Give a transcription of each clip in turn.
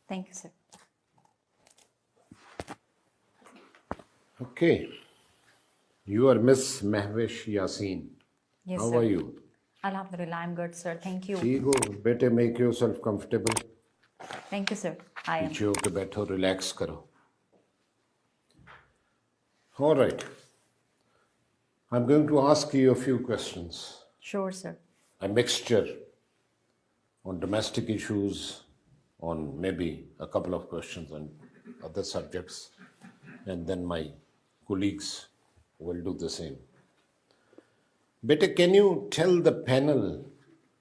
Thank you, sir. Okay. You are Miss M.Waseem. Yes, How sir. are you? Alhamdulillah, I'm good, sir. Thank you. ठीक हो बेटे, make yourself comfortable. Thank you, sir. I am. पीछे होके बैठो, relax करो. All right. I'm going to ask you a few questions. Sure, sir. A mixture on domestic issues, on maybe a couple of questions on other subjects, and then my colleagues will do the same. Beta, can you tell the panel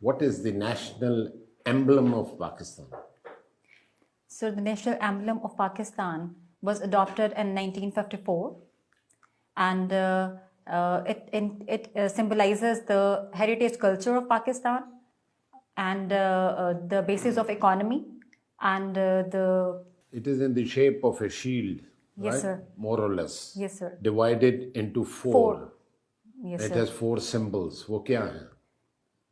what is the national emblem of Pakistan? So the national emblem of Pakistan was adopted in 1954, and it symbolizes the heritage culture of Pakistan and the basis of economy and the... It is in the shape of a shield, Yes, right? sir. More or less. Yes, sir. Divided into four. Four. Yes, It sir. has four symbols. वो क्या है?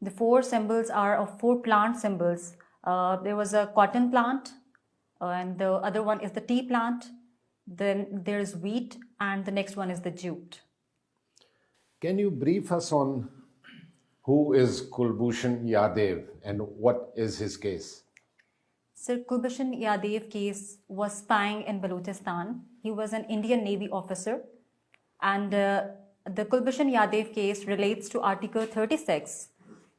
The four symbols are of four plant symbols. There was a cotton plant, and the other one is the tea plant. Then there is wheat, and the next one is the jute. Can you brief us on who is Kulbhushan Yadav and what is his case? Sir, Kulbhushan Yadav case was spying in Balochistan. He was an Indian Navy officer, and the Kulbhushan Yadav case relates to Article 36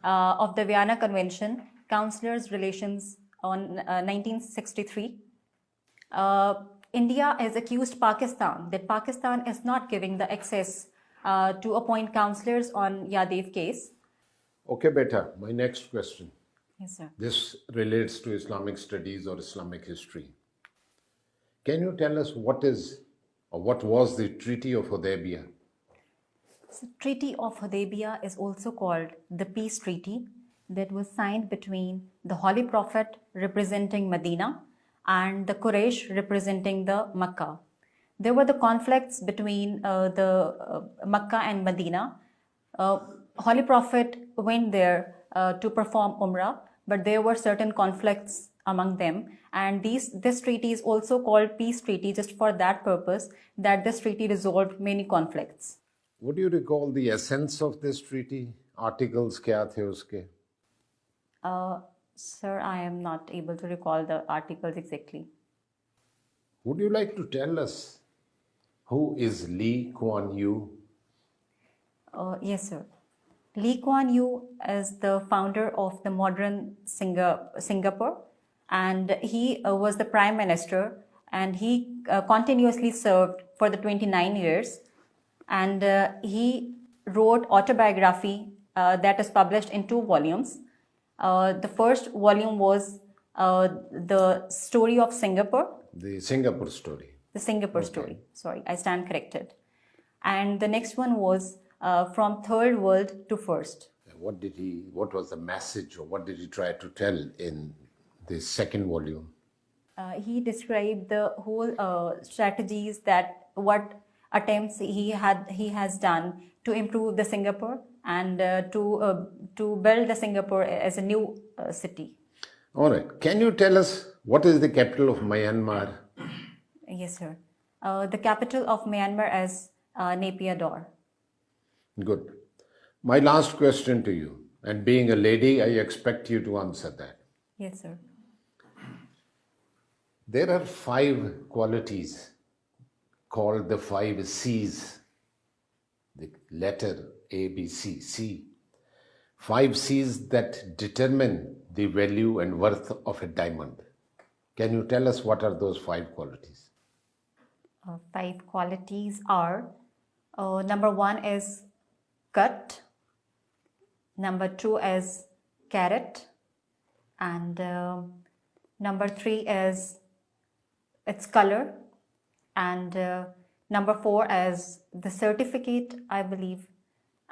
of the Vienna Convention, Counselors' Relations on 1963. India has accused Pakistan that Pakistan is not giving the access to appoint counselors on Yadav case. Okay, beta, my next question. Yes, sir. This relates to Islamic studies or Islamic history. Can you tell us what was the Treaty of Hudaybiyah? So, Treaty of Hudaybiyah is also called the Peace Treaty that was signed between the Holy Prophet representing Medina and the Quraysh representing the Makkah. There were the conflicts between the Makkah and Medina. Holy Prophet went there to perform Umrah, but there were certain conflicts among them, and this treaty is also called Peace Treaty just for that purpose, that this treaty resolved many conflicts. Would you recall the essence of this treaty? Articles क्या थे उसके? Sir, I am not able to recall the articles exactly. Would you like to tell us who is Lee Kuan Yew? Yes, sir. Lee Kuan Yew is the founder of the modern Singapore, and he was the Prime Minister, and he continuously served for the 29 years, and he wrote autobiography that is published in 2 volumes. The first volume was the story of Singapore. The Singapore story. The Singapore story. Sorry, I stand corrected. And the next one was from third world to first. What was the message, or what did he try to tell in the second volume? He described the whole strategies that what attempts he has done to improve the Singapore and to build the Singapore as a new city. All right. Can you tell us what is the capital of Myanmar? Yes, sir. The capital of Myanmar is Naypyidaw. Good. My last question to you, and being a lady, I expect you to answer that. Yes, sir. There are 5 qualities called the 5 C's, the letter A, B, C, C. 5 C's that determine the value and worth of a diamond. Can you tell us what are those 5 qualities? 5 qualities are, number 1 is cut, number 2 is carat, and number 3 is its color, and number 4 is the certificate, I believe,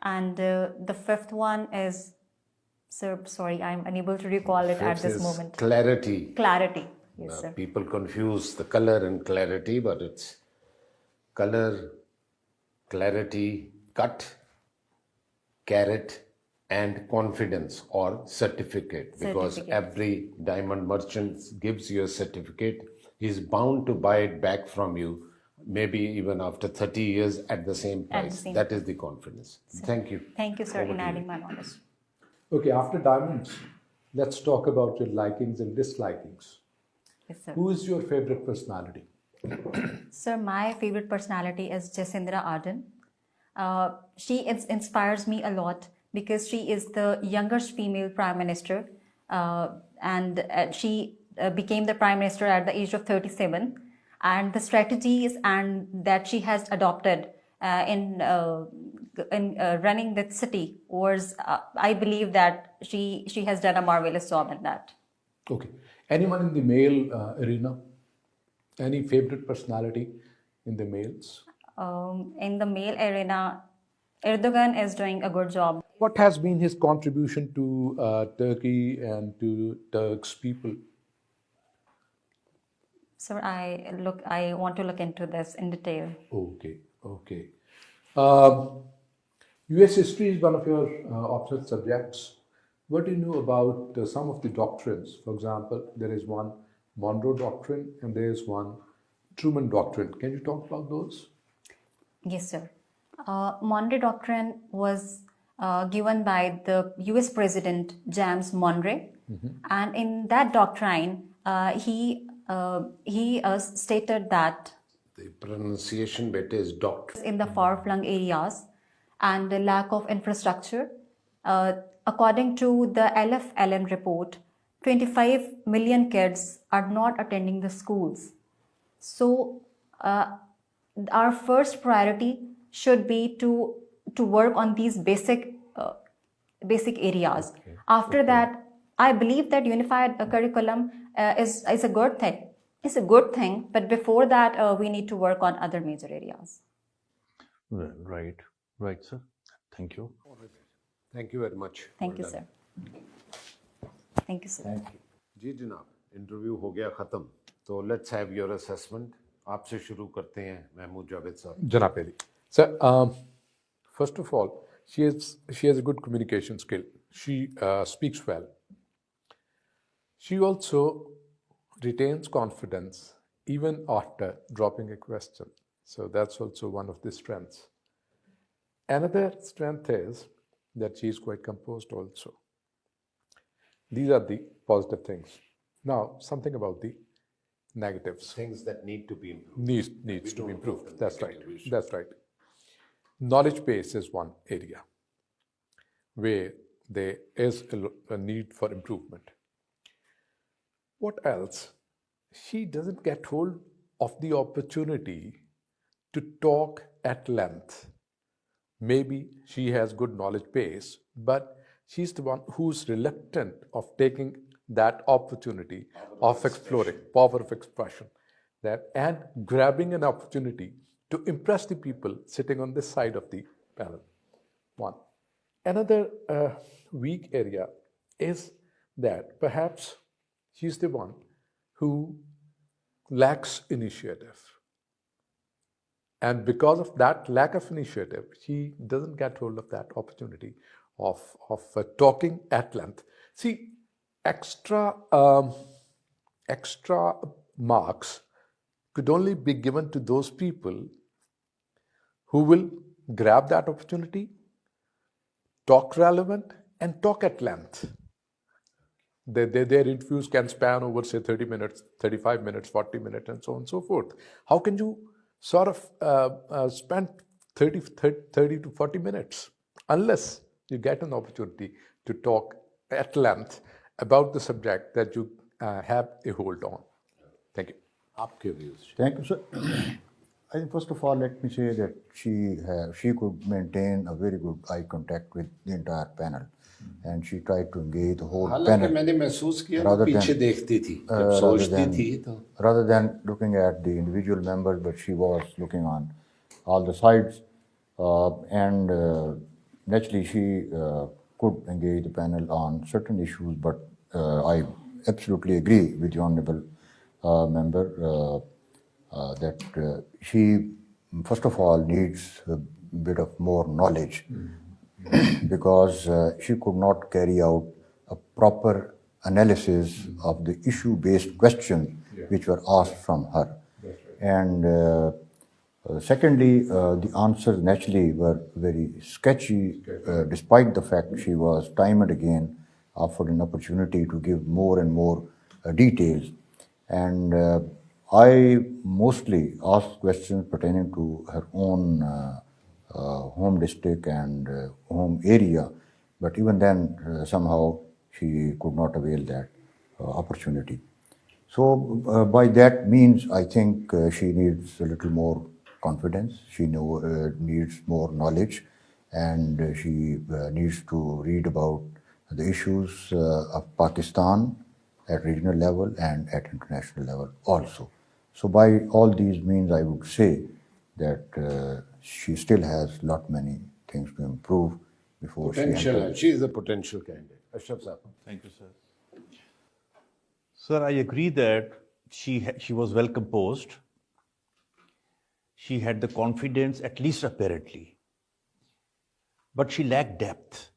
and the 5th one is, sir, sorry, I'm unable to recall it at this moment. Clarity. Clarity, yes, sir. People confuse the color and clarity, but it's color, clarity, cut, carat, and confidence or certificate, because every diamond merchant gives you a certificate. He's bound to buy it back from you, maybe even after 30 years at the same price. That is the confidence. Thank you. Thank you, sir, in adding my knowledge. Okay, after diamonds, let's talk about your likings and dislikings. Yes, sir. Who is your favorite personality? Sir, my favorite personality is Jacinda Ardern. She inspires me a lot because she is the youngest female prime minister, and she became the prime minister at the age of 37. And the strategies and that she has adopted in running the city was, I believe that she has done a marvelous job in that. Okay. Anyone in the male arena? Any favorite personality in the males? In the male arena, Erdogan is doing a good job. What has been his contribution to Turkey and to Turks people? Sir, I want to look into this in detail. Okay. US history is one of your optional subjects. What do you know about some of the doctrines? For example, there is one Monroe Doctrine and there is one Truman Doctrine. Can you talk about those? Yes, sir. Monroe Doctrine was given by the US President James Monroe, and in that doctrine, he stated that The pronunciation bit is doctrine. in the far-flung areas and the lack of infrastructure, according to the LF-LM report, 25 million kids are not attending the schools. So our first priority should be to work on these basic areas. After that, I believe that unified curriculum is a good thing. It's a good thing, but before that, we need to work on other major areas. Well, right, sir. Thank you. Thank you very much. Thank you, sir. Thank you, sir. जी जनाब, interview हो गया ख़त्म. तो let's have your assessment. आपसे शुरू करते हैं महमूद जावेद साहब. Janab Ali. Sir, first of all, she has a good communication skill. She speaks well. She also retains confidence even after dropping a question. So that's also one of the strengths. Another strength is that she is quite composed also. These are the positive things. Now, something about the negatives. Things that need to be improved. Needs to be improved. That's right. Knowledge base is one area where there is a need for improvement. What else? She doesn't get hold of the opportunity to talk at length. Maybe she has good knowledge base, but she's the one who's reluctant of taking that opportunity of exploring, power of expression, and grabbing an opportunity to impress the people sitting on this side of the panel. One. Another weak area is that perhaps she's the one who lacks initiative. And because of that lack of initiative, she doesn't get hold of that opportunity of talking at length. See, extra marks could only be given to those people who will grab that opportunity, talk relevant, and talk at length. Their interviews can span over, say, 30 minutes, 35 minutes, 40 minutes, and so on and so forth. How can you sort of spend 30 to 40 minutes unless you get an opportunity to talk at length about the subject that you have a hold on? Thank you. आपके views. Thank you, sir. I think first of all, let me say that she could maintain a very good eye contact with the entire panel, and she tried to engage the whole panel. मैंने महसूस किया वो पीछे देखती थी, जब सोचती थी तो. Rather than looking at the individual members, but she was looking on all the sides, and naturally she could engage the panel on certain issues. But I absolutely agree with the honourable member that she, first of all, needs a bit of more knowledge because she could not carry out a proper analysis of the issue-based questions which were asked from her. And secondly, the answers naturally were very sketchy, despite the fact she was time and again offered an opportunity to give more and more details. And I mostly asked questions pertaining to her own home district and home area, but even then somehow she could not avail that opportunity. So by that means, I think she needs a little more confidence, she needs more knowledge, and she needs to read about the issues of Pakistan at regional level and at international level also. So by all these means, I would say that she still has lot many things to improve before Potential, she is a potential candidate. Ashraf Saab. Thank you, sir. Sir, I agree that she was well composed. She had the confidence, at least apparently. But she lacked depth.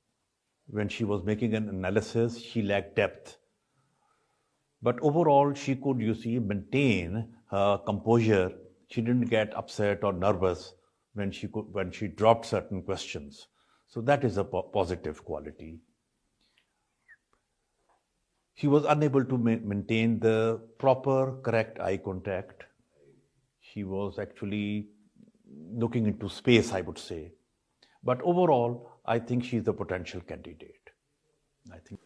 When she was making an analysis, she lacked depth. But overall, she could, maintain her composure. She didn't get upset or nervous when she dropped certain questions. So that is a positive quality. She was unable to maintain the proper, correct eye contact. She was actually looking into space, I would say. But overall, I think she's a potential candidate. I think.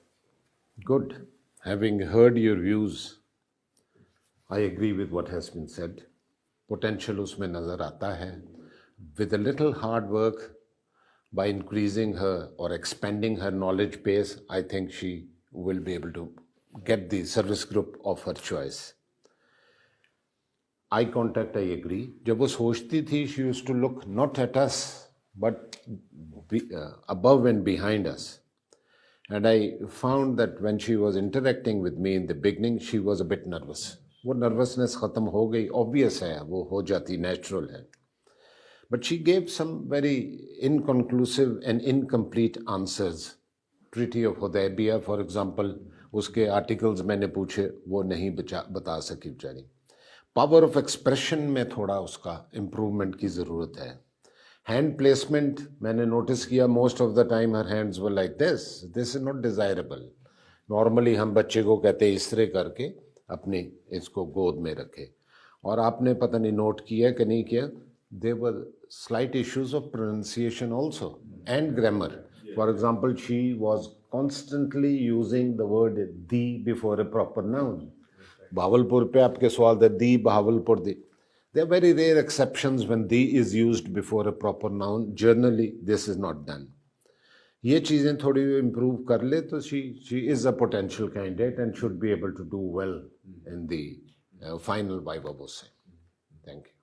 Good. Having heard your views, I agree with what has been said. Potential usme nazar aata hai. With a little hard work, by increasing her or expanding her knowledge base, I think she will be able to get the service group of her choice. Eye contact, I agree. जब वो सोचती थी, she used to look not at us, but above and behind us. And I found that when she was interacting with me in the beginning, she was a bit nervous. वो nervousness खत्म हो गई, obvious है, वो हो जाती, natural है. But she gave some very inconclusive and incomplete answers. Treaty of Hudaybiyah, for example, उसके articles मैंने पूछे, वो नहीं बता सकी बेचारी. Power of expression में थोड़ा उसका improvement की ज़रूरत है. Hand placement, मैंने notice किया, most of the time her hands were like this. This is not desirable. Normally हम बच्चे को कहते हैं इस तरह करके अपने इसको गोद में रखे. और आपने पता नहीं note किया कि नहीं किया, there were slight issues of pronunciation also and grammar. For example, she was constantly using the word the before a proper noun. Bahawalpur pe aapke sawal the the Bahawalpur the. There are very rare exceptions when the is used before a proper noun. Generally, this is not done. ये चीज़ें थोड़ी improve कर ले तो she is a potential candidate and should be able to do well in the final viva. Thank you.